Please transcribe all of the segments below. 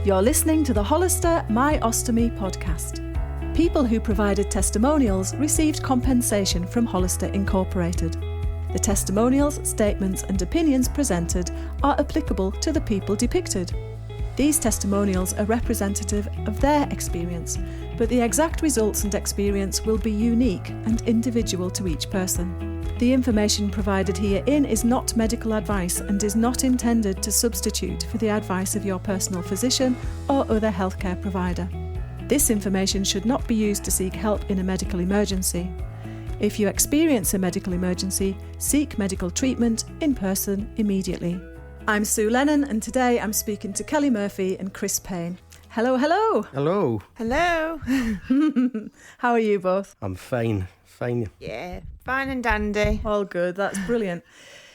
You're listening to the Hollister My Ostomy podcast. People who provided testimonials received compensation from Hollister Incorporated. The testimonials, statements and opinions presented are applicable to the people depicted. These testimonials are representative of their experience, but the exact results and experience will be unique and individual to each person. The information provided herein is not medical advice and is not intended to substitute for the advice of your personal physician or other healthcare provider. This information should not be used to seek help in a medical emergency. If you experience a medical emergency, seek medical treatment in person immediately. I'm Sue Lennon and today I'm speaking to Kelly Murphy and Chris Payne. Hello, hello. Hello. Hello. How are you both? I'm fine. Yeah, fine and dandy. All good, that's brilliant.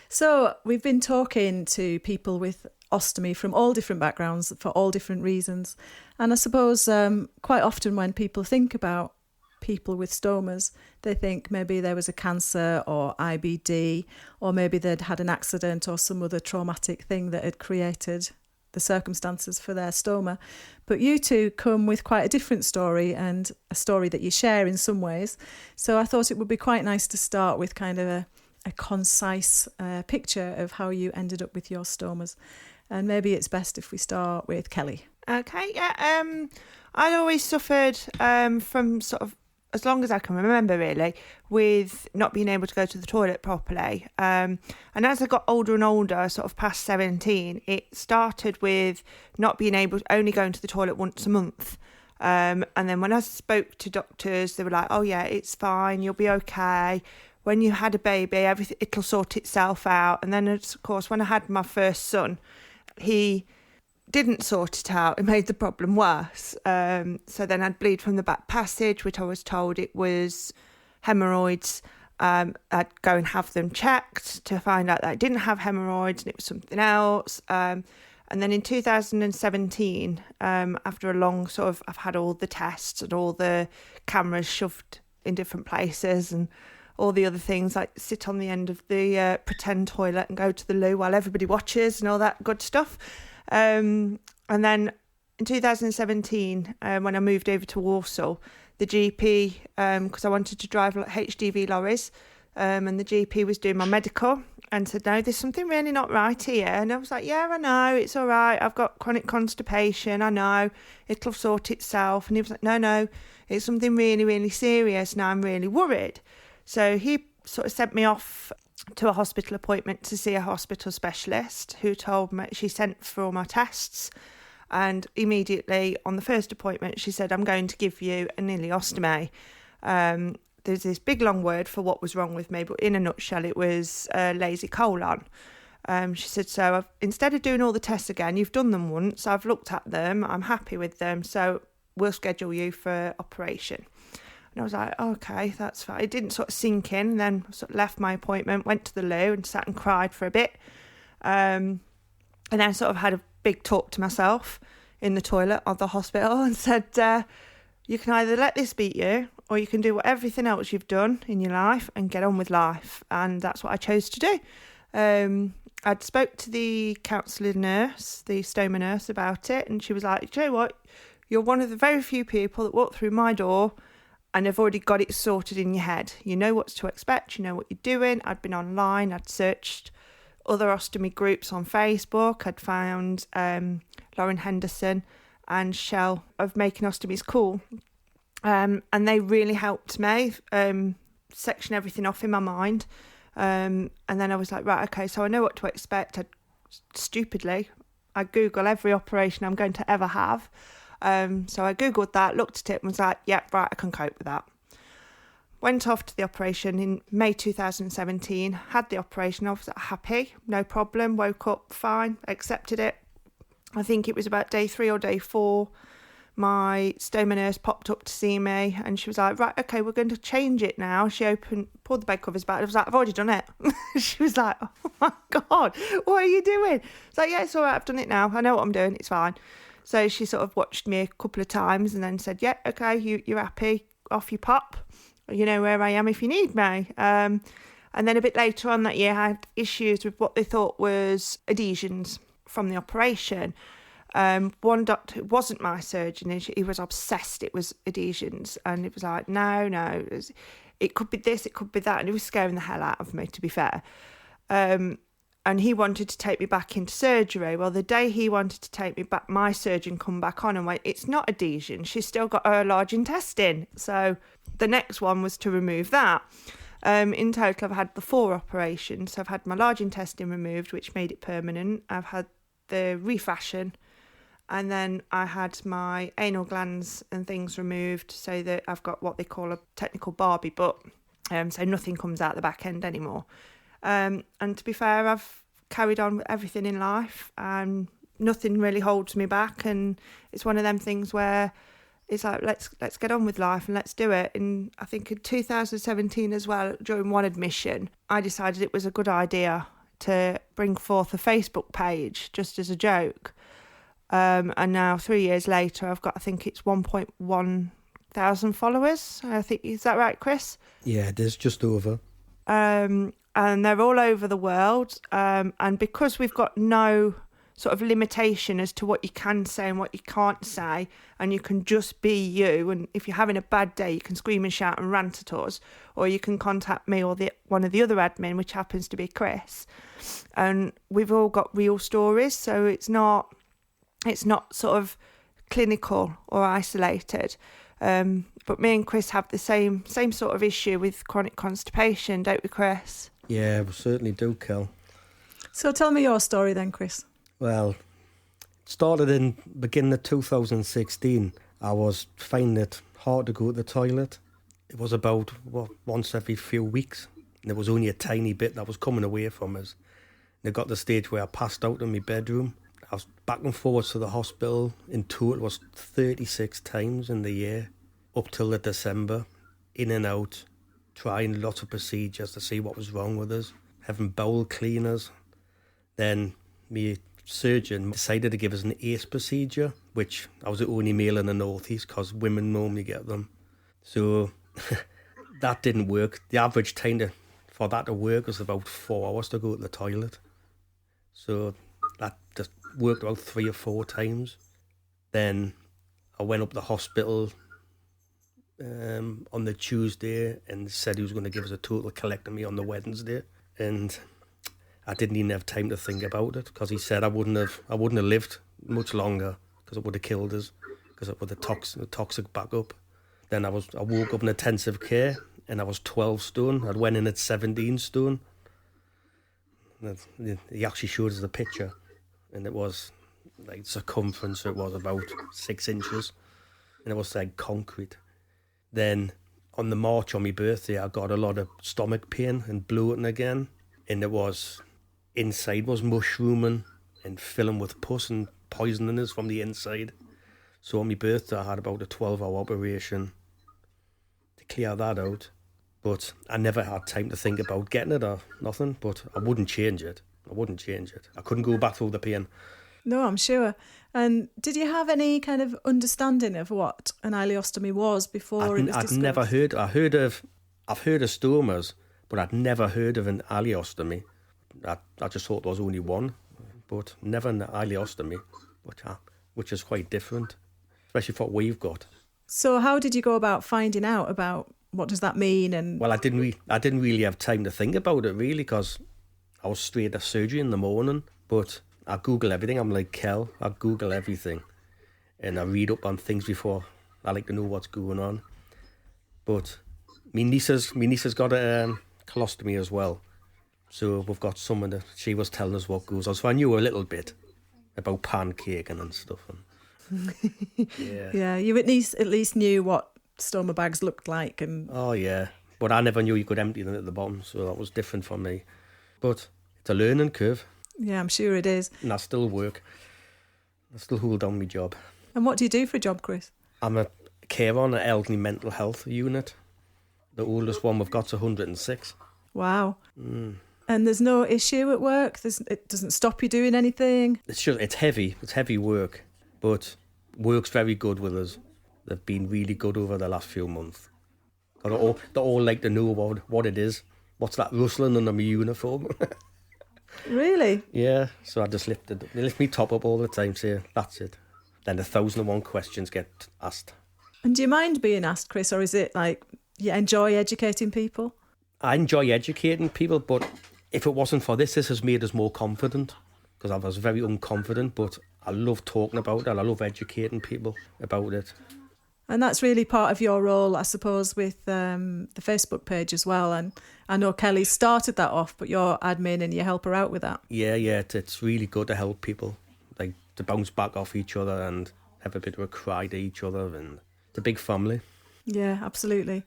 So we've been talking to people with ostomy from all different backgrounds for all different reasons. And I suppose quite often when people think about people with stomas, they think maybe there was a cancer or IBD, or maybe they'd had an accident or some other traumatic thing that had created the circumstances for their stoma. But you two come with quite a different story and a story that you share in some ways. So I thought it would be quite nice to start with kind of a concise picture of how you ended up with your stomas. And maybe it's best if we start with Kelly. Okay, yeah. I'd always suffered from sort of, as long as I can remember really, with not being able to go to the toilet properly. And as I got older and older, sort of past 17, it started with not being able to, only going to the toilet once a month. And then when I spoke to doctors, they were like, oh yeah, it's fine, you'll be okay. When you had a baby, everything, it'll sort itself out. And then, of course, when I had my first son, he didn't sort it out. It made the problem worse. So then I'd bleed from the back passage, which I was told it was hemorrhoids. I'd go and have them checked to find out that I didn't have hemorrhoids and it was something else. And then in 2017, after a long sort of, I've had all the tests and all the cameras shoved in different places and all the other things, like sit on the end of the pretend toilet and go to the loo while everybody watches and all that good stuff. And then in 2017, when I moved over to Warsaw, the GP, because I wanted to drive HGV lorries, and the GP was doing my medical and said, no, there's something really not right here. And I was like, yeah, I know, it's all right. I've got chronic constipation. I know, it'll sort itself. And he was like, no, it's something really, really serious. Now I'm really worried. So he sort of sent me off to a hospital appointment to see a hospital specialist who told me, she sent for all my tests, and immediately on the first appointment she said, I'm going to give you an ileostomy. There's this big long word for what was wrong with me, but in a nutshell it was a lazy colon. She said, so instead of doing all the tests again, you've done them once, I've looked at them, I'm happy with them, so we'll schedule you for operation. And I was like, okay, that's fine. It didn't sort of sink in. Then sort of left my appointment, went to the loo and sat and cried for a bit. And then sort of had a big talk to myself in the toilet of the hospital and said, you can either let this beat you or you can do everything else you've done in your life and get on with life. And that's what I chose to do. I'd spoke to the counsellor nurse, the stoma nurse, about it. And she was like, do you know what? You're one of the very few people that walk through my door and have already got it sorted in your head. You know what to expect, you know what you're doing. I'd been online, I'd searched other ostomy groups on Facebook. I'd found Lauren Henderson and Shell of Making Ostomies Cool. And they really helped me section everything off in my mind. And then I was like, right, okay, so I know what to expect. I Google every operation I'm going to ever have. So I Googled that, looked at it and was like, yeah, right, I can cope with that. Went off to the operation in May 2017, had the operation, I was happy, no problem, woke up fine, accepted it. I think it was about day 3 or day 4, my stoma nurse popped up to see me and she was like, right, okay, we're going to change it now. She pulled the bed covers back. I was like, I've already done it. She was like, oh my God, what are you doing? I was like, yeah, it's all right, I've done it now. I know what I'm doing, it's fine. So she sort of watched me a couple of times and then said, yeah, okay, you're happy, off you pop. You know where I am if you need me. And then a bit later on that year, I had issues with what they thought was adhesions from the operation. One doctor, it wasn't my surgeon, and he was obsessed it was adhesions, and it was like, no, it could be this, it could be that, and it was scaring the hell out of me, to be fair. And he wanted to take me back into surgery. Well, the day he wanted to take me back, my surgeon come back on and went, it's not adhesion, she's still got her large intestine. So the next one was to remove that. In total, I've had the 4 operations. So I've had my large intestine removed, which made it permanent. I've had the refashion, and then I had my anal glands and things removed, so that I've got what they call a technical Barbie butt, so nothing comes out the back end anymore. And to be fair, I've carried on with everything in life, and nothing really holds me back. And it's one of them things where it's like, let's get on with life and let's do it. And I think in 2017 as well, during one admission, I decided it was a good idea to bring forth a Facebook page just as a joke. And now 3 years later, I've got, I think it's 1.1 thousand followers. I think, is that right, Chris? Yeah, it is just over. And they're all over the world. And because we've got no sort of limitation as to what you can say and what you can't say, and you can just be you, and if you're having a bad day, you can scream and shout and rant at us, or you can contact me or one of the other admin, which happens to be Chris. And we've all got real stories, so it's not sort of clinical or isolated. But me and Chris have the same sort of issue with chronic constipation, don't we, Chris? Yeah, we certainly do, Kel. So tell me your story then, Chris. Well, it started in beginning of 2016. I was finding it hard to go to the toilet. It was about once every few weeks. And there was only a tiny bit that was coming away from us. And it got to the stage where I passed out in my bedroom. I was back and forwards to the hospital. In total, it was 36 times in the year, up till the December, in and out, trying lots of procedures to see what was wrong with us, having bowel cleaners. Then my surgeon decided to give us an ACE procedure, which I was the only male in the northeast because women normally get them. So that didn't work. The average time for that to work was about 4 hours to go to the toilet. So that just worked about 3 or 4 times. Then I went up to the hospital on the Tuesday and said he was going to give us a total colectomy on the Wednesday. And I didn't even have time to think about it, because he said I wouldn't have lived much longer, because it would have killed us, because it would have toxic back up. Then I woke up in intensive care and I was 12 stone. I'd went in at 17 stone. He actually showed us the picture, and it was like circumference, it was about 6 inches, and it was like concrete. Then on the March on my birthday, I got a lot of stomach pain and bloating again, and it was inside was mushrooming and filling with pus and poisoning us from the inside. So on my birthday, I had about a 12-hour operation to clear that out. But I never had time to think about getting it or nothing, but I wouldn't change it. I couldn't go back through the pain. No, I'm sure. And did you have any kind of understanding of what an ileostomy was before it was discovered? I'd never heard. I've heard of stomas, but I'd never heard of an ileostomy. I just thought there was only one, but never an ileostomy, which is quite different, especially for what we've got. So how did you go about finding out about what does that mean? And well, I didn't really have time to think about it, really, because I was straight to surgery in the morning. But I Google everything. I'm like Kel. I Google everything, and I read up on things before. I like to know what's going on. But my niece has got a colostomy as well. So we've got someone that she was telling us what goes on. So I knew a little bit about pancaking and stuff. And yeah, you at least knew what stoma bags looked like. And oh yeah, but I never knew you could empty them at the bottom, so that was different for me. But it's a learning curve. Yeah, I'm sure it is. And I still work. I still hold down my job. And what do you do for a job, Chris? I'm a carer on an elderly mental health unit. The oldest one we've got's 106. Wow. And there's no issue at work? It doesn't stop you doing anything? It's heavy. It's heavy work, but work's very good with us. They've been really good over the last few months. They all like to know what it is. What's that rustling under my uniform? Really? Yeah, so I just lift my top up all the time, say, that's it. Then 1,001 questions get asked. And do you mind being asked, Chris, or is it like you enjoy educating people? I enjoy educating people, but if it wasn't for this has made us more confident, because I was very unconfident, but I love talking about it. I love educating people about it. And that's really part of your role, I suppose, with the Facebook page as well. And I know Kelly started that off, but you're admin and you help her out with that. Yeah, it's really good to help people, like to bounce back off each other and have a bit of a cry to each other, and it's a big family. Yeah, absolutely.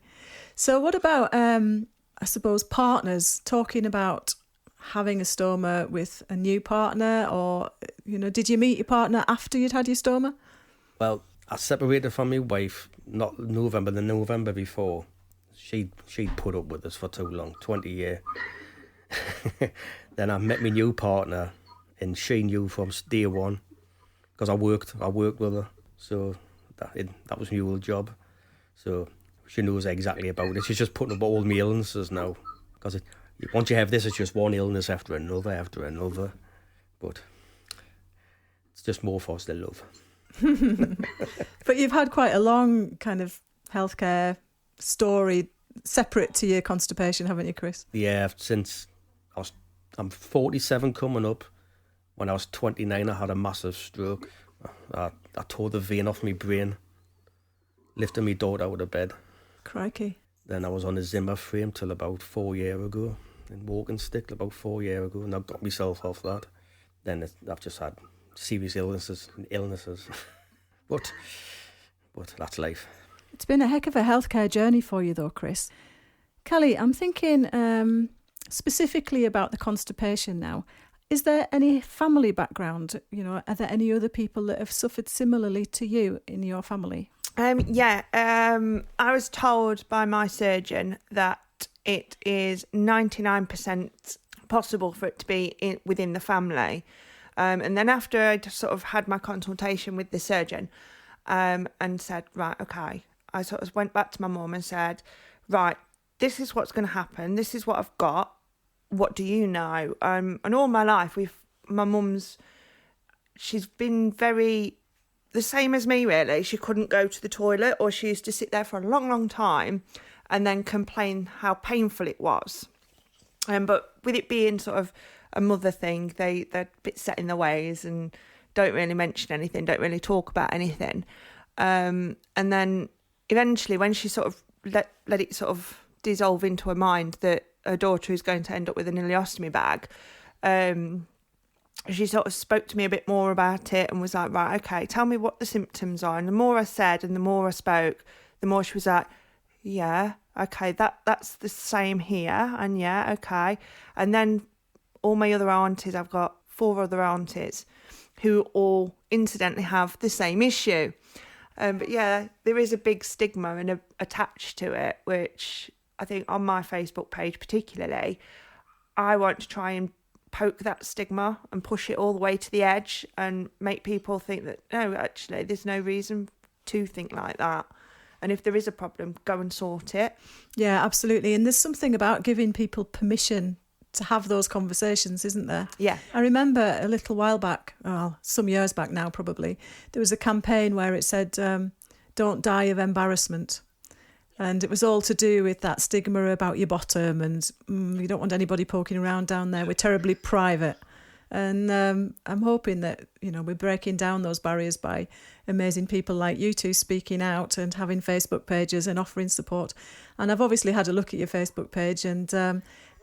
So what about, I suppose, partners, talking about having a stoma with a new partner, or, did you meet your partner after you'd had your stoma? Well, I separated from my wife, not November, the November before. She'd put up with us for too long, 20 years. Then I met my new partner, and she knew from day one, because I worked with her. So that was my old job. So she knows exactly about it. She's just putting up all my illnesses now, because once you have this, it's just one illness after another. But it's just more for us to love. But you've had quite a long kind of healthcare story separate to your constipation, haven't you, Chris? Yeah, since I'm 47 coming up. When I was 29, I had a massive stroke. I tore the vein off my brain, lifted my daughter out of bed. Crikey. Then I was on a Zimmer frame till about 4 years ago, in walking stick about 4 years ago, and I got myself off that. Then I've just had serious illnesses. but that's life. It's been a heck of a healthcare journey for you though, Chris. Kelly, I'm thinking specifically about the constipation now. Is there any family background? Are there any other people that have suffered similarly to you in your family? I was told by my surgeon that it is 99% possible for it to be within the family. And then after I sort of had my consultation with the surgeon and said, right, okay, I sort of went back to my mum and said, right, this is what's going to happen. This is what I've got. What do you know? And all my life, my mum's, she's been very the same as me, really. She couldn't go to the toilet, or she used to sit there for a long, long time and then complain how painful it was. But with it being sort of a mother thing, they're a bit set in their ways and don't really mention anything, don't really talk about anything. And then eventually, when she sort of let it sort of dissolve into her mind that her daughter is going to end up with an ileostomy bag, she sort of spoke to me a bit more about it and was like, right, okay, tell me what the symptoms are. And the more I said and the more I spoke, the more she was like, yeah, okay, that's the same here. And yeah, okay. And then all my other aunties, I've got 4 other aunties who all incidentally have the same issue. But yeah, there is a big stigma and attached to it, which I think on my Facebook page particularly, I want to try and poke that stigma and push it all the way to the edge and make people think that, no, actually, there's no reason to think like that. And if there is a problem, go and sort it. Yeah, absolutely. And there's something about giving people permission to have those conversations, isn't there? Yeah. I remember a little while back, some years back now probably, there was a campaign where it said, don't die of embarrassment. And it was all to do with that stigma about your bottom and you don't want anybody poking around down there. We're terribly private. And I'm hoping that, we're breaking down those barriers by amazing people like you two speaking out and having Facebook pages and offering support. And I've obviously had a look at your Facebook page, and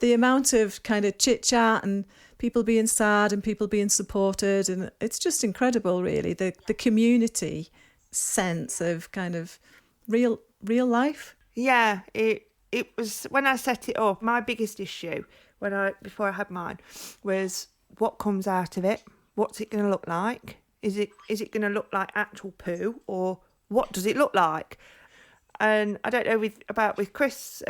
the amount of kind of chit-chat and people being sad and people being supported, and it's just incredible, really, the community sense of kind of real life. Yeah, it was, when I set it up, my biggest issue before I had mine was what comes out of it. What's it going to look like? Is it going to look like actual poo, or what does it look like? And I don't know with Chris,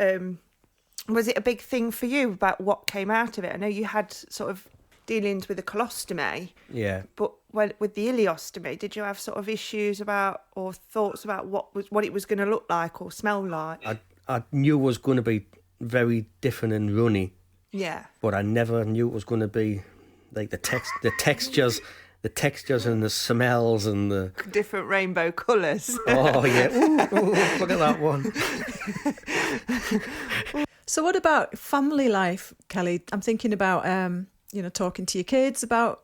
was it a big thing for you about what came out of it? I know you had sort of dealings with a colostomy. Yeah. But with the ileostomy, did you have sort of issues about or thoughts about what it was going to look like or smell like? I knew it was going to be very different and runny Yeah. But I never knew it was going to be like the textures and the smells and the Different rainbow colours. oh yeah, ooh, look at that one. So what about family life, Kelly? I'm thinking about, talking to your kids about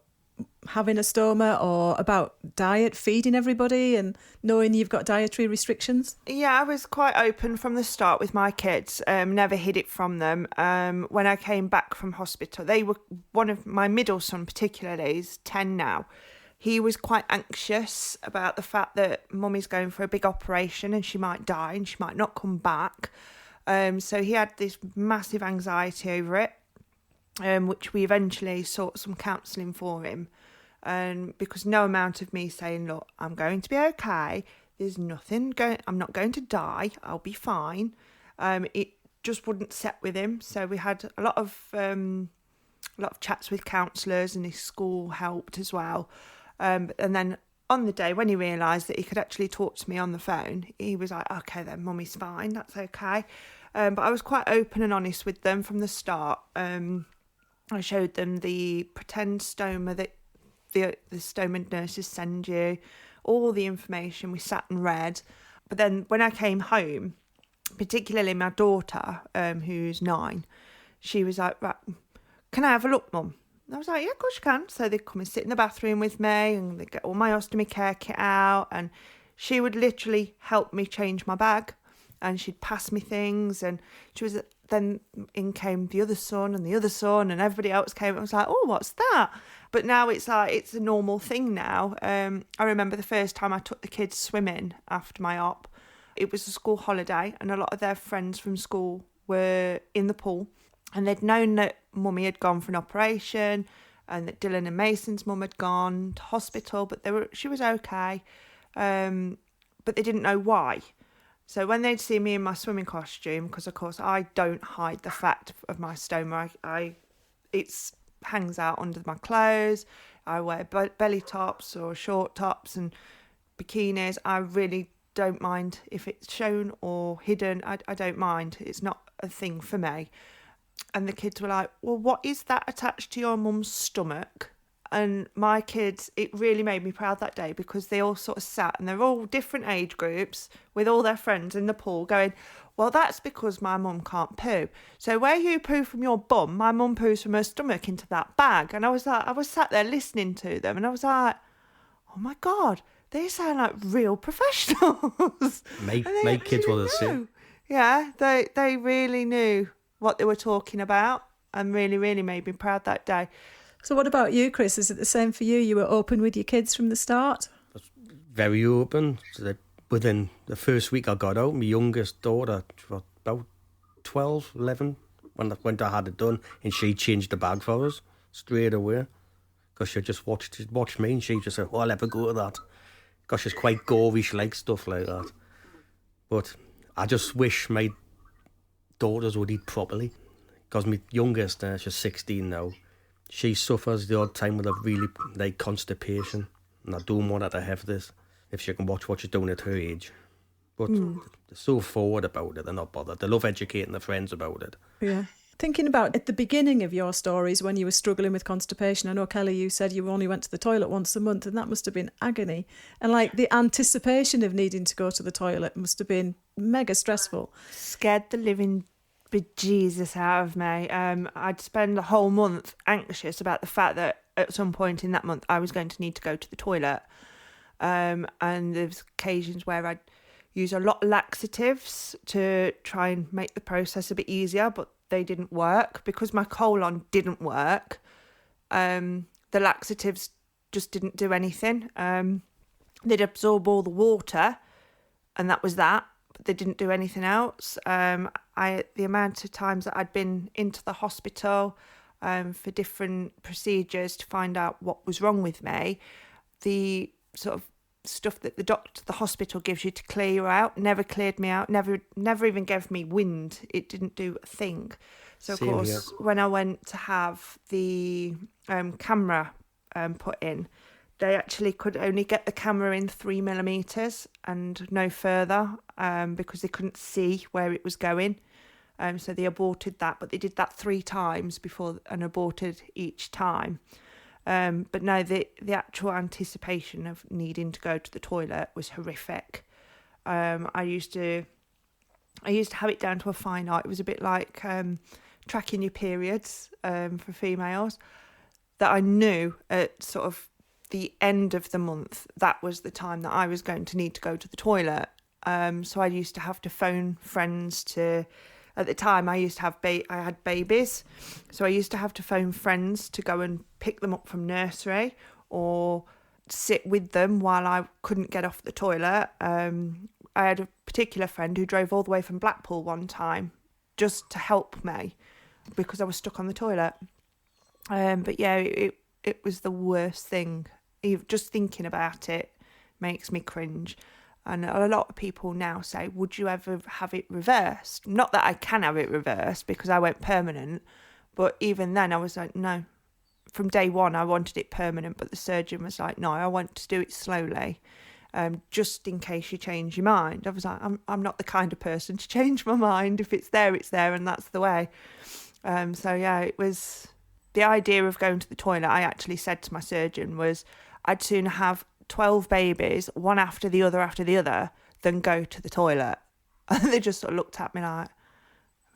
having a stoma, or about diet, feeding everybody and knowing you've got dietary restrictions. Yeah, I was quite open from the start with my kids, never hid it from them. When I came back from hospital, they were, one of my middle son particularly, is 10 now. He was quite anxious about the fact that mummy's going for a big operation and she might die and she might not come back. So he had this massive anxiety over it, which we eventually sought some counselling for him. Because no amount of me saying, look, I'm going to be okay, there's nothing going, I'm not going to die, I'll be fine, it just wouldn't set with him. So we had a lot of chats with counsellors, and his school helped as well. And then on the day when he realised that he could actually talk to me on the phone, he was like, okay then, mummy's fine, that's okay. But I was quite open and honest with them from the start. I showed them the pretend stoma that the stoma nurses send you, all the information. We sat and read. But then when I came home, particularly my daughter, who's 9, she was like, right, can I have a look, Mum? And I was like, yeah, of course you can. So they'd come and sit in the bathroom with me, and they'd get all my ostomy care kit out, and she would literally help me change my bag, and she'd pass me things, and she was, then in came the other son, and everybody else came. I was like, oh, what's that? But now it's like, it's a normal thing now. I remember the first time I took the kids swimming after my op. It was a school holiday, and a lot of their friends from school were in the pool, and they'd known that mummy had gone for an operation, and that Dylan and Mason's mum had gone to hospital, but she was okay. But they didn't know why. So when they'd see me in my swimming costume, because of course I don't hide the fact of my stoma, it hangs out under my clothes. I wear belly tops or short tops and bikinis. I really don't mind if it's shown or hidden. I don't mind. It's not a thing for me. And the kids were like, well, what is that attached to your mum's stomach? And my kids, it really made me proud that day, because they all sort of sat, and they're all different age groups, with all their friends in the pool going, well, that's because my mum can't poo. So where you poo from your bum, my mum poos from her stomach into that bag. And I was sat there listening to them, and I was like, oh my God, they sound like real professionals. My kids were the same. Yeah, they really knew what they were talking about, and really, really made me proud that day. So what about you, Chris? Is it the same for you? You were open with your kids from the start? Very open. So within the first week I got out, my youngest daughter was about 12, 11, when I had it done, and she changed the bag for us straight away, because she just watched me, and she just said, oh, I'll never go to that, because she's quite gory, she likes stuff like that. But I just wish my daughters would eat properly, because my youngest, she's 16 now, she suffers the odd time with a really like constipation, and I don't want her to have this if she can watch what she's doing at her age. But they're so forward about it, they're not bothered. They love educating their friends about it. Yeah. Thinking about at the beginning of your stories when you were struggling with constipation, I know, Kelly, you said you only went to the toilet once a month, and that must have been agony. And like the anticipation of needing to go to the toilet must have been mega stressful. Scared the living bejesus out of me. I'd spend the whole month anxious about the fact that at some point in that month I was going to need to go to the toilet. And there's occasions where I'd use a lot of laxatives to try and make the process a bit easier, but they didn't work because my colon didn't work. The laxatives just didn't do anything. They'd absorb all the water, and that was that. But they didn't do anything else. The amount of times that I'd been into the hospital for different procedures to find out what was wrong with me, the sort of stuff that the hospital gives you to clear you out never cleared me out, never even gave me wind. It didn't do a thing. So of course, when I went to have the camera put in, they actually could only get the camera in 3mm and no further, because they couldn't see where it was going. So they aborted that, but they did that 3 times before and aborted each time. But no, the actual anticipation of needing to go to the toilet was horrific. I used to have it down to a fine art. It was a bit like tracking your periods for females, that I knew at sort of the end of the month, that was the time that I was going to need to go to the toilet. So I used to have to phone friends to... At the time, I used to have I had babies, so I used to have to phone friends to go and pick them up from nursery or sit with them while I couldn't get off the toilet. I had a particular friend who drove all the way from Blackpool one time just to help me because I was stuck on the toilet. But yeah, it was the worst thing. Just thinking about it makes me cringe. And a lot of people now say, would you ever have it reversed? Not that I can have it reversed because I went permanent, but even then I was like, no. From day one, I wanted it permanent, but the surgeon was like, no, I want to do it slowly, just in case you change your mind. I was like, I'm not the kind of person to change my mind. If it's there, and that's the way. So yeah, it was the idea of going to the toilet. I actually said to my surgeon was, I'd sooner have 12 babies, one after the other, than go to the toilet. And they just sort of looked at me like,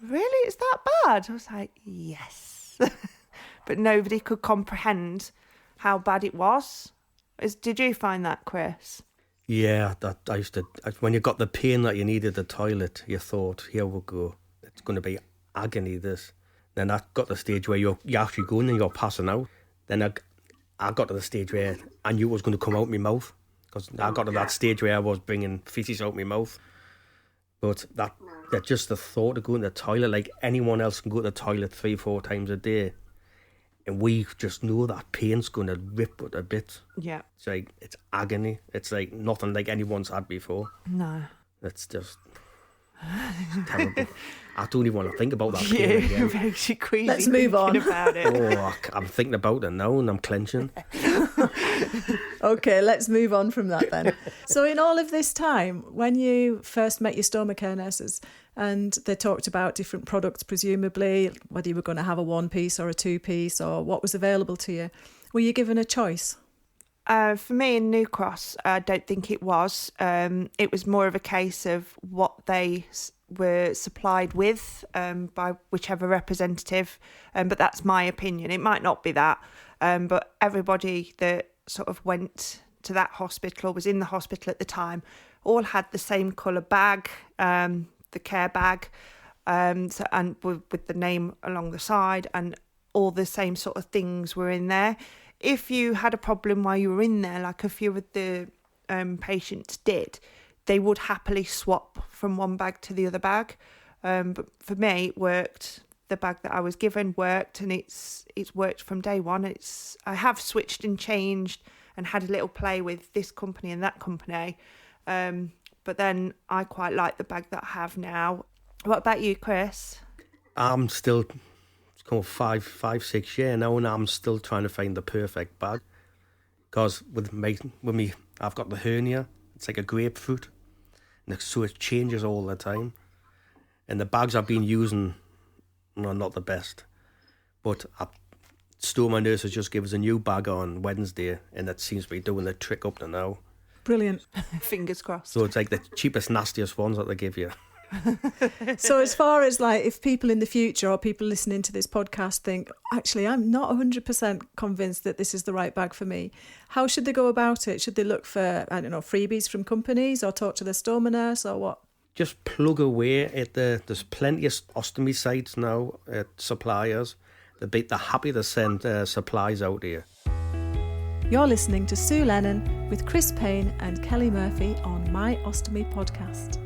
really? It's that bad? I was like, yes. But nobody could comprehend how bad it was. Did you find that, Chris? Yeah, when you got the pain that you needed the toilet, you thought, here we go. It's going to be agony, this. Then that got to the stage where you're actually going and you're passing out. Then I got to the stage where I knew it was going to come out my mouth, because I got to that stage where I was bringing feces out my mouth. But that just the thought of going to the toilet, like anyone else can go to the toilet 3-4 times a day, and we just know that pain's going to rip at a bit. Yeah. It's like, it's agony. It's like nothing like anyone's had before. No. It's just... It's terrible. I don't even want to think about that pain again. It makes you queasy. Let's move on. About it. Oh, I'm thinking about it now and I'm clenching. Okay, let's move on from that then. So in all of this time, when you first met your stomach care nurses and they talked about different products, presumably, whether you were going to have a 1-piece or a 2-piece or what was available to you, were you given a choice? For me in New Cross, I don't think it was. It was more of a case of what they were supplied with by whichever representative. But that's my opinion. It might not be that. But everybody that sort of went to that hospital or was in the hospital at the time all had the same colour bag, the care bag, and with the name along the side, and all the same sort of things were in there. If you had a problem while you were in there, like a few of the patients did, they would happily swap from one bag to the other bag. But for me, it worked. The bag that I was given worked, and it's worked from day one. I have switched and changed and had a little play with this company and that company. But then I quite like the bag that I have now. What about you, Chris? I'm still... Come 5-6 years now, and I'm still trying to find the perfect bag. Because with me, I've got the hernia. It's like a grapefruit, and so it changes all the time. And the bags I've been using are not the best. But Stoma nurses just give us a new bag on Wednesday, and that seems to be doing the trick up to now. Brilliant. Fingers crossed. So it's like the cheapest, nastiest ones that they give you. So as far as like if people in the future or people listening to this podcast think, actually, I'm not 100% convinced that this is the right bag for me, how should they go about it? Should they look for, I don't know, freebies from companies or talk to their stoma nurse or what? Just plug away at there's plenty of ostomy sites now at suppliers. They're happy to send supplies out here. You're listening to Sue Lennon with Chris Payne and Kelly Murphy on My Ostomy Podcast.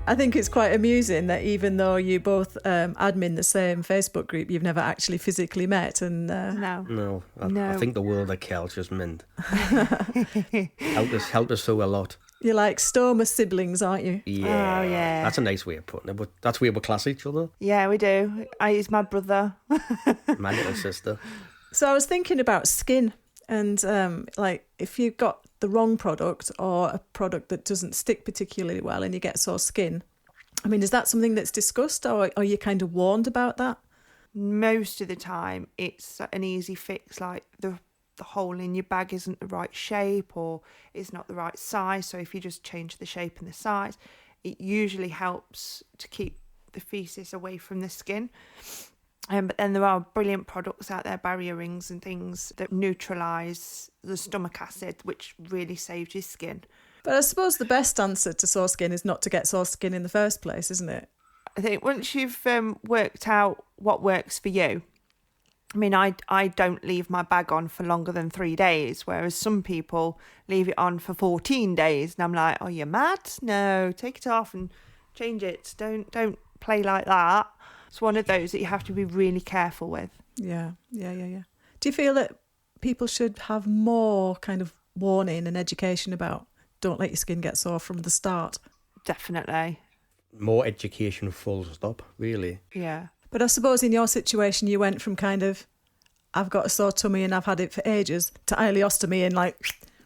I think it's quite amusing that even though you both admin the same Facebook group, you've never actually physically met. And No. I think the world of Kel's just meant helped us through a lot. You're like stoma siblings, aren't you? Yeah. Oh, yeah. That's a nice way of putting it, but that's where we class each other. Yeah, we do. He's my brother. My little sister. So I was thinking about skin and like if you've got the wrong product or a product that doesn't stick particularly well and you get sore skin, I mean, is that something that's discussed, or are you kind of warned about that? Most of the time it's an easy fix, like the hole in your bag isn't the right shape or it's not the right size. So if you just change the shape and the size, it usually helps to keep the feces away from the skin. But then there are brilliant products out there, barrier rings and things that neutralise the stomach acid, which really saves your skin. But I suppose the best answer to sore skin is not to get sore skin in the first place, isn't it? I think once you've worked out what works for you, I mean, I don't leave my bag on for longer than 3 days, whereas some people leave it on for 14 days. And I'm like, oh, you're mad? No, take it off and change it. Don't play like that. It's one of those that you have to be really careful with. Yeah. Do you feel that people should have more kind of warning and education about don't let your skin get sore from the start? Definitely. More education, full stop, really. Yeah. But I suppose in your situation, you went from kind of, I've got a sore tummy and I've had it for ages, to ileostomy in like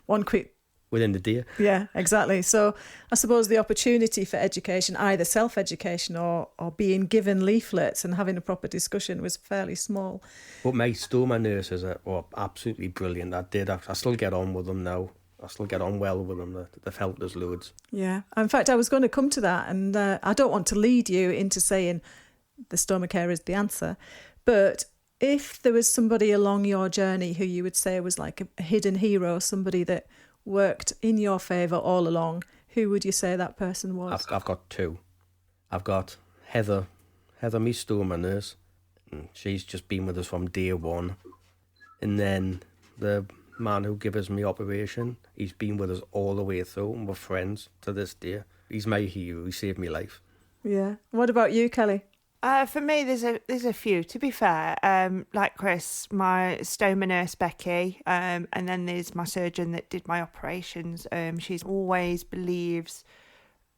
one quick... Within the day. Yeah, exactly. So I suppose the opportunity for education, either self-education or being given leaflets and having a proper discussion, was fairly small. But my stoma nurses were absolutely brilliant. I still get on with them now. I still get on well with them. They've helped us loads. Yeah. In fact, I was going to come to that, and I don't want to lead you into saying the stoma care is the answer. But if there was somebody along your journey who you would say was like a hidden hero, somebody that worked in your favour all along, who would you say that person was? I've got two. I've got Heather, my stoma nurse. And she's just been with us from day one. And then the man who gave us my operation, he's been with us all the way through, and we're friends to this day. He's my hero. He saved my life. Yeah. What about you, Kelly? For me, there's a few. To be fair, like Chris, my stoma nurse Becky, and then there's my surgeon that did my operations. She's always believes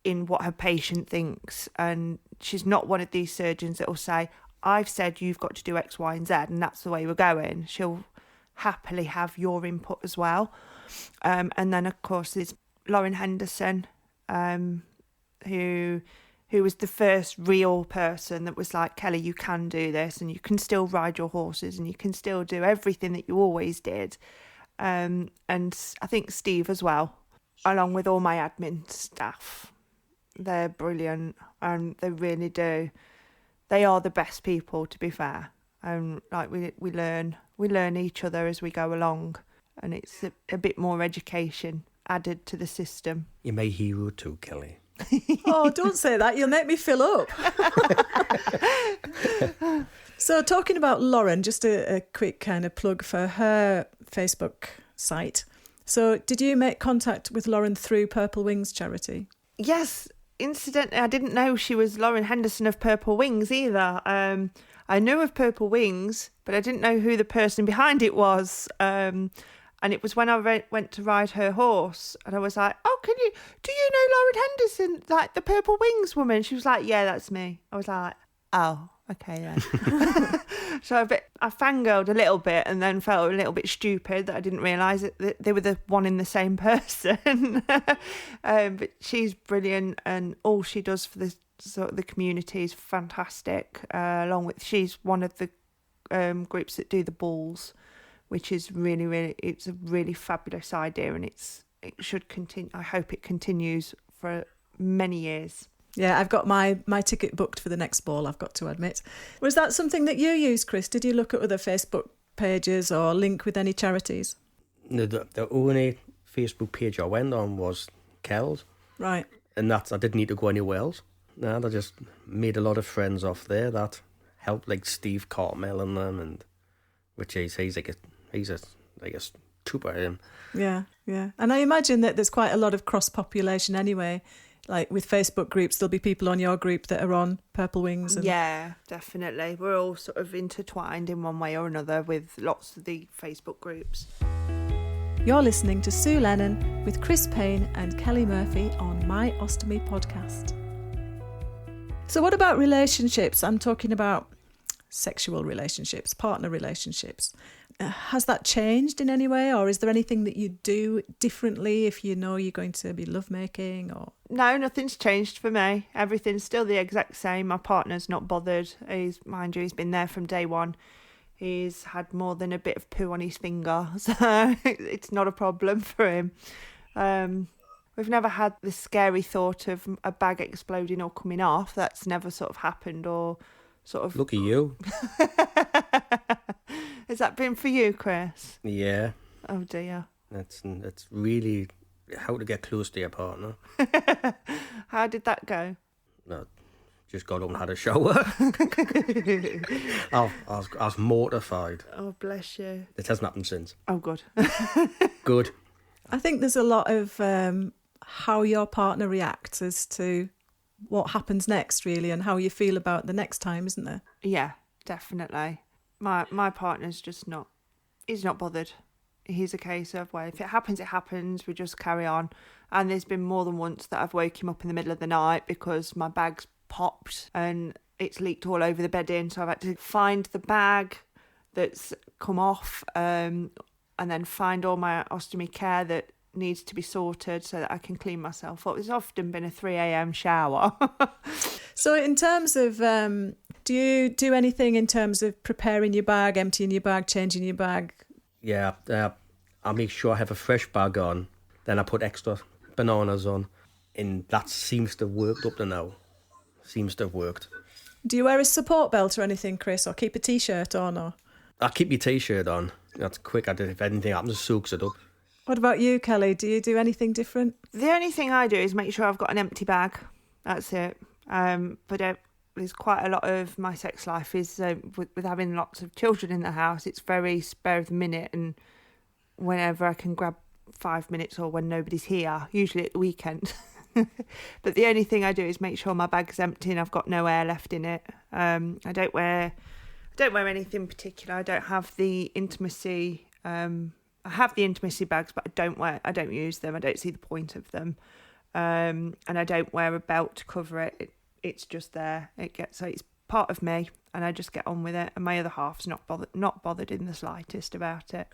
in what her patient thinks, and she's not one of these surgeons that will say, "I've said you've got to do X, Y, and Z, and that's the way we're going." She'll happily have your input as well. And then of course there's Lauren Henderson, who was the first real person that was like, Kelly, you can do this, and you can still ride your horses, and you can still do everything that you always did. And I think Steve as well, along with all my admin staff. They're brilliant, and they really do. They are the best people, to be fair. And like we learn each other as we go along, and it's a bit more education added to the system. You're my hero too, Kelly. Oh, don't say that. You'll make me fill up. So talking about Lauren, just a quick kind of plug for her Facebook site. So did you make contact with Lauren through Purple Wings charity? Yes. Incidentally, I didn't know she was Lauren Henderson of Purple Wings either. I knew of Purple Wings, but I didn't know who the person behind it was. And it was when I went to ride her horse, and I was like, "Oh, do you know Lauren Henderson, like the Purple Wings woman?" She was like, "Yeah, that's me." I was like, "Oh, okay then." So I fangirled a little bit, and then felt a little bit stupid that I didn't realise that they were the one in the same person. But she's brilliant, and all she does for the community is fantastic. Along with, she's one of the groups that do the balls, which is really, really, it's a really fabulous idea, and it should continue. I hope it continues for many years. Yeah, I've got my ticket booked for the next ball, I've got to admit. Was that something that you used, Chris? Did you look at other Facebook pages or link with any charities? No, the only Facebook page I went on was Kel's. Right. And I didn't need to go anywhere else. No, I just made a lot of friends off there that helped, like Steve Cartmel and them, and which he's a trooper, him. Yeah. And I imagine that there's quite a lot of cross-population anyway. Like with Facebook groups, there'll be people on your group that are on Purple Wings. Yeah, definitely. We're all sort of intertwined in one way or another with lots of the Facebook groups. You're listening to Sue Lennon with Chris Payne and Kelly Murphy on My Ostomy podcast. So what about relationships? I'm talking about sexual relationships, partner relationships. Has that changed in any way, or is there anything that you do differently if you know you're going to be lovemaking? Or No, nothing's changed for me. Everything's still the exact same. My partner's not bothered. Mind you, he's been there from day one. He's had more than a bit of poo on his finger, so it's not a problem for him. We've never had the scary thought of a bag exploding or coming off. That's never sort of happened, or sort of... Look at you. Has that been for you, Chris? Yeah. Oh dear. It's really how to get close to your partner. How did that go? No, just got up and had a shower. I was mortified. Oh, bless you. It hasn't happened since. Oh, good. Good. I think there's a lot of how your partner reacts as to what happens next, really, and how you feel about the next time, isn't there? Yeah, definitely. My partner's just not... He's not bothered. He's a case of, well, if it happens, it happens. We just carry on. And there's been more than once that I've woke him up in the middle of the night because my bag's popped and it's leaked all over the bedding. So I've had to find the bag that's come off and then find all my ostomy care that needs to be sorted so that I can clean myself up. It's often been a 3 a.m. shower. So in terms of, do you do anything in terms of preparing your bag, emptying your bag, changing your bag? Yeah, I make sure I have a fresh bag on. Then I put extra bananas on. And that seems to have worked up to now. Seems to have worked. Do you wear a support belt or anything, Chris, or keep a T-shirt on? Or I keep my T-shirt on. That's quick. If anything happens, it soaks it up. what about you, Kelly? Do you do anything different? The only thing I do is make sure I've got an empty bag. That's it. But there's quite a lot of my sex life is with having lots of children in the house. It's very spare of the minute, and whenever I can grab 5 minutes or when nobody's here, usually at the weekend. But the only thing I do is make sure my bag's empty and I've got no air left in it. I don't wear anything particular. I don't have the intimacy. I have the intimacy bags, but I don't use them. I don't see the point of them. And I don't wear a belt to cover it. It's just there. It's part of me, and I just get on with it. And my other half's not bothered in the slightest about it.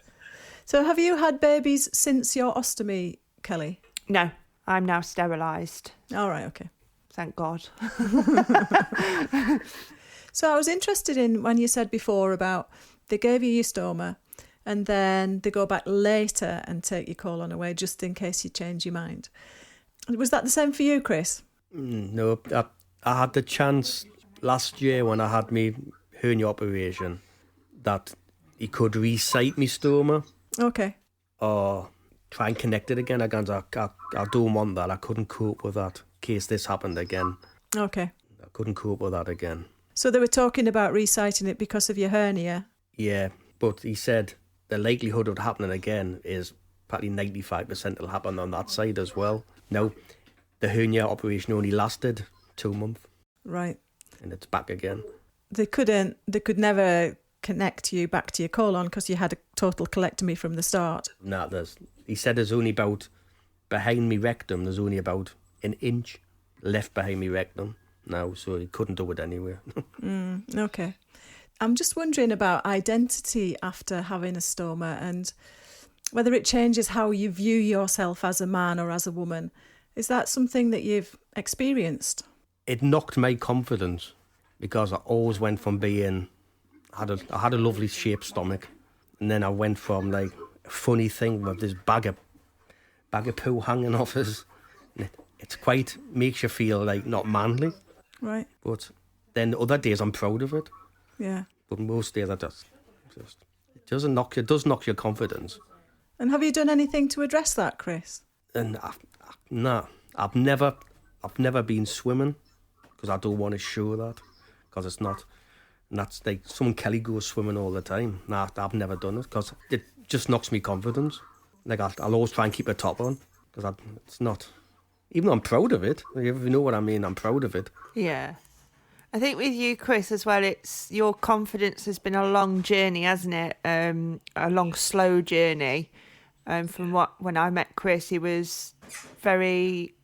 So have you had babies since your ostomy, Kelly? No, I'm now sterilised. All right, okay. Thank God. So I was interested in when you said before about they gave you your stoma and then they go back later and take your colon away just in case you change your mind. Was that the same for you, Chris? No, I had the chance last year when I had my hernia operation that he could resite my stoma. Okay. Or try and connect it again. I don't want that. I couldn't cope with that in case this happened again. Okay. I couldn't cope with that again. So they were talking about reciting it because of your hernia? Yeah, but he said the likelihood of it happening again is probably 95% it'll happen on that side as well. Now, the hernia operation only lasted 2 months. Right. And it's back again. They could never connect you back to your colon because you had a total colectomy from the start. Nah, he said there's only about, behind me rectum, there's only about an inch left behind me rectum now, so he couldn't do it anywhere. Okay. I'm just wondering about identity after having a stoma and whether it changes how you view yourself as a man or as a woman. Is that something that you've experienced? It knocked my confidence because I always went from being... I had a lovely shaped stomach, and then I went from like a funny thing with this bag of poo hanging off us. It's quite makes you feel like not manly. Right. But then other days I'm proud of it. Yeah. But most days I just it does knock your confidence. And have you done anything to address that, Chris? And I've never been swimming because I don't want to show that because it's not. And that's like someone Kelly goes swimming all the time. Nah, I've never done it because it just knocks me confidence. Like I'll always try and keep a top on because it's not. Even though I'm proud of it, if you know what I mean, I'm proud of it. Yeah. I think with you, Chris, as well, it's your confidence has been a long journey, hasn't it? A long, slow journey. From when I met Chris, he was very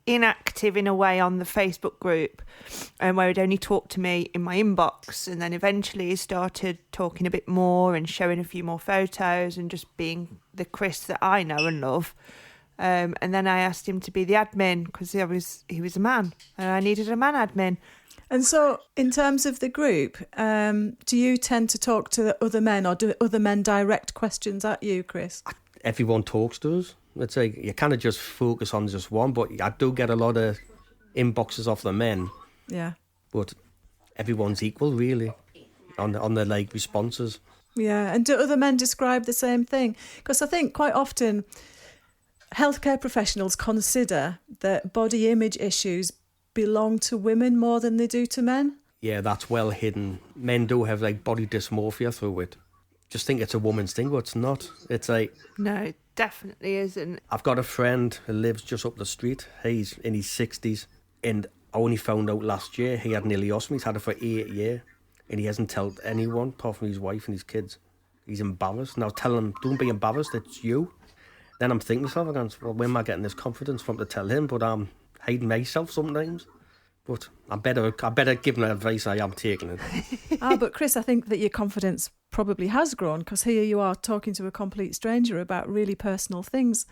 inactive in a way on the Facebook group, and where he'd only talk to me in my inbox, and then eventually he started talking a bit more and showing a few more photos and just being the Chris that I know and love. And then I asked him to be the admin because he was a man and I needed a man admin. And so, in terms of the group, do you tend to talk to the other men, or do other men direct questions at you, Chris? Everyone talks to us. It's like you kind of just focus on just one, but I do get a lot of inboxes off the men. Yeah. But everyone's equal, really, on the like responses. Yeah, and do other men describe the same thing? Because I think quite often healthcare professionals consider that body image issues belong to women more than they do to men. Yeah, that's well hidden. Men do have like body dysmorphia through it. Just think it's a woman's thing, but it's not. It's like... No, it definitely isn't. I've got a friend who lives just up the street. He's in his 60s, and I only found out last year he had an ileostomy. He's had it for 8 years, and he hasn't told anyone apart from his wife and his kids. He's embarrassed. And I was telling him, don't be embarrassed, it's you. Then I'm thinking to myself, well, where am I getting this confidence from to tell him? But I'm hiding myself sometimes. But I better give him advice. I am taking it. But Chris, I think that your confidence probably has grown, because here you are talking to a complete stranger about really personal things.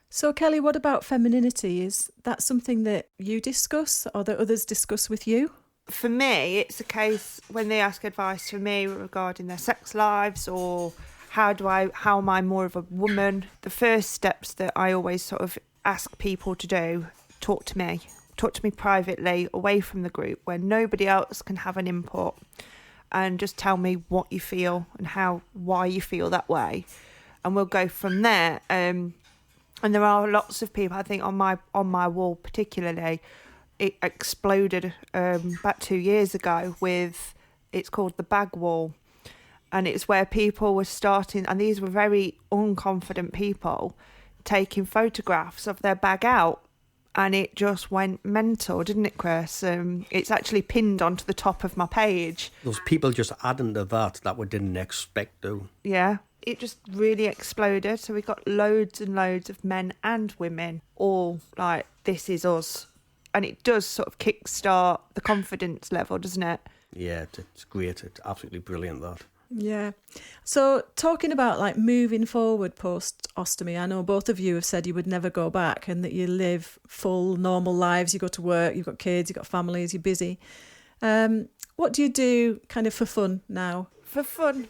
So Kelly, what about femininity? Is that something that you discuss or that others discuss with you? For me, it's a case when they ask advice from me regarding their sex lives, or how am I more of a woman? The first steps that I always sort of ask people to do, talk to me privately, away from the group, where nobody else can have an input, and just tell me what you feel and why you feel that way, and we'll go from there. And there are lots of people, I think on my wall particularly, it exploded about 2 years ago it's called the bag wall. And it's where people were starting, and these were very unconfident people, taking photographs of their bag out. And it just went mental, didn't it, Chris? It's actually pinned onto the top of my page. Those people just adding to that we didn't expect to. Yeah, it just really exploded. So we got loads and loads of men and women all like, this is us. And it does sort of kickstart the confidence level, doesn't it? Yeah, it's great. It's absolutely brilliant, that. Yeah. So talking about like moving forward post ostomy, I know both of you have said you would never go back and that you live full normal lives. You go to work, you've got kids, you've got families, you're busy. What do you do kind of for fun now? For fun?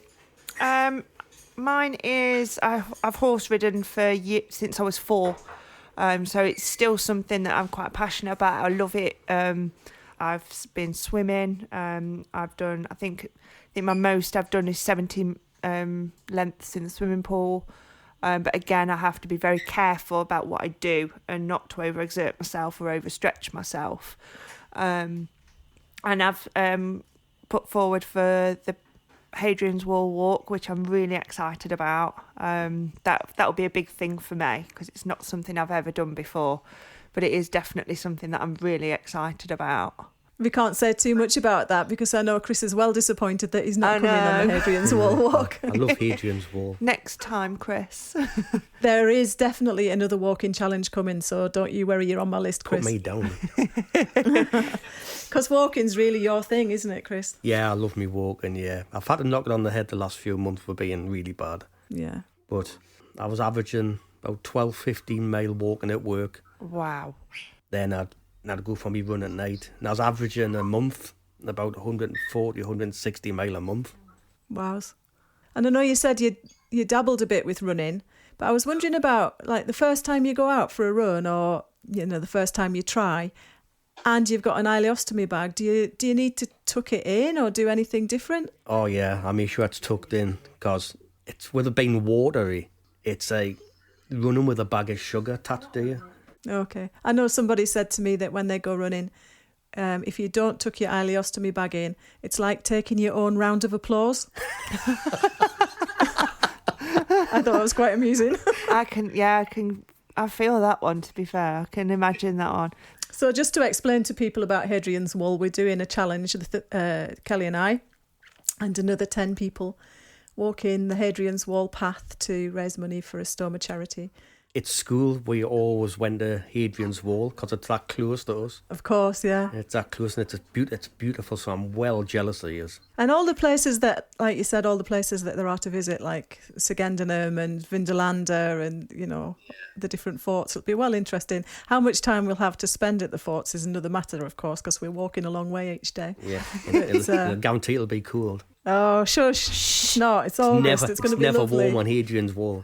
Mine is I've horse ridden for years, since I was 4. So it's still something that I'm quite passionate about. I love it. I've been swimming. I've done, I think my most I've done is 70 lengths in the swimming pool. But again, I have to be very careful about what I do and not to overexert myself or overstretch myself. And I've put forward for the Hadrian's Wall walk, which I'm really excited about. That will be a big thing for me because it's not something I've ever done before, but it is definitely something that I'm really excited about. We can't say too much about that because I know Chris is well disappointed that he's not coming on the Hadrian's Wall walk. I love Hadrian's Wall. Next time, Chris. There is definitely another walking challenge coming, so don't you worry, you're on my list, Chris. Put me down. Because walking's really your thing, isn't it, Chris? Yeah, I love me walking, yeah. I've had to knock it on the head the last few months for being really bad. Yeah. But I was averaging about 12, 15 mile walking at work. Wow. Then I'd go for me run at night. And I was averaging a month about 140, 160 mile a month. Wow. And I know you said you dabbled a bit with running, but I was wondering about like the first time you go out for a run, or the first time you try, and you've got an ileostomy bag. Do you need to tuck it in or do anything different? Oh yeah, I make sure it's tucked in because it's with it being watery. It's like running with a bag of sugar attached to you. Okay. I know somebody said to me that when they go running, if you don't tuck your ileostomy bag in, it's like taking your own round of applause. I thought it was quite amusing. I feel that one, to be fair. I can imagine that one. So just to explain to people about Hadrian's Wall, we're doing a challenge, Kelly and I, and another 10 people walking the Hadrian's Wall path to raise money for a stoma charity. at school, we always went to Hadrian's Wall because it's that close to us. Of course, yeah. It's that close, and it's beautiful, so I'm well jealous of you. And all the places that, like you said, all the places that there are to visit, like Sagendenham and Vindolanda and, you know, the different forts, it'll be well interesting. How much time we'll have to spend at the forts is another matter, of course, because we're walking a long way each day. Yeah, I guarantee it'll be cold. Oh, shush. No, it's August. It's going to be never lovely. warm on Hadrian's Wall.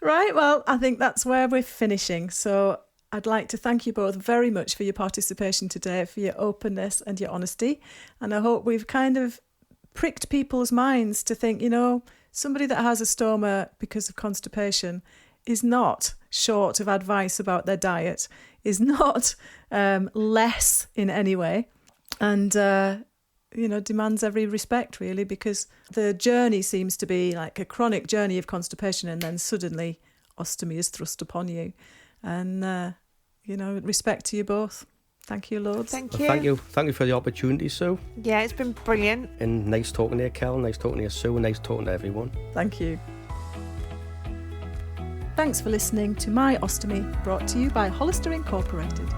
Right, well, I think that's where we're finishing. So I'd like to thank you both very much for your participation today, for your openness and your honesty. And I hope we've kind of pricked people's minds to think, you know, somebody that has a stoma because of constipation is not short of advice about their diet, is not less in any way, and you know, demands every respect, really, because the journey seems to be like a chronic journey of constipation, and then suddenly ostomy is thrust upon you. And, you know, respect to you both. Thank you, Lords. Thank you. Thank you for the opportunity, Sue. Yeah, it's been brilliant. And nice talking to you, Cal. Nice talking to you, Sue. And nice talking to everyone. Thank you. Thanks for listening to My Ostomy, brought to you by Hollister Incorporated.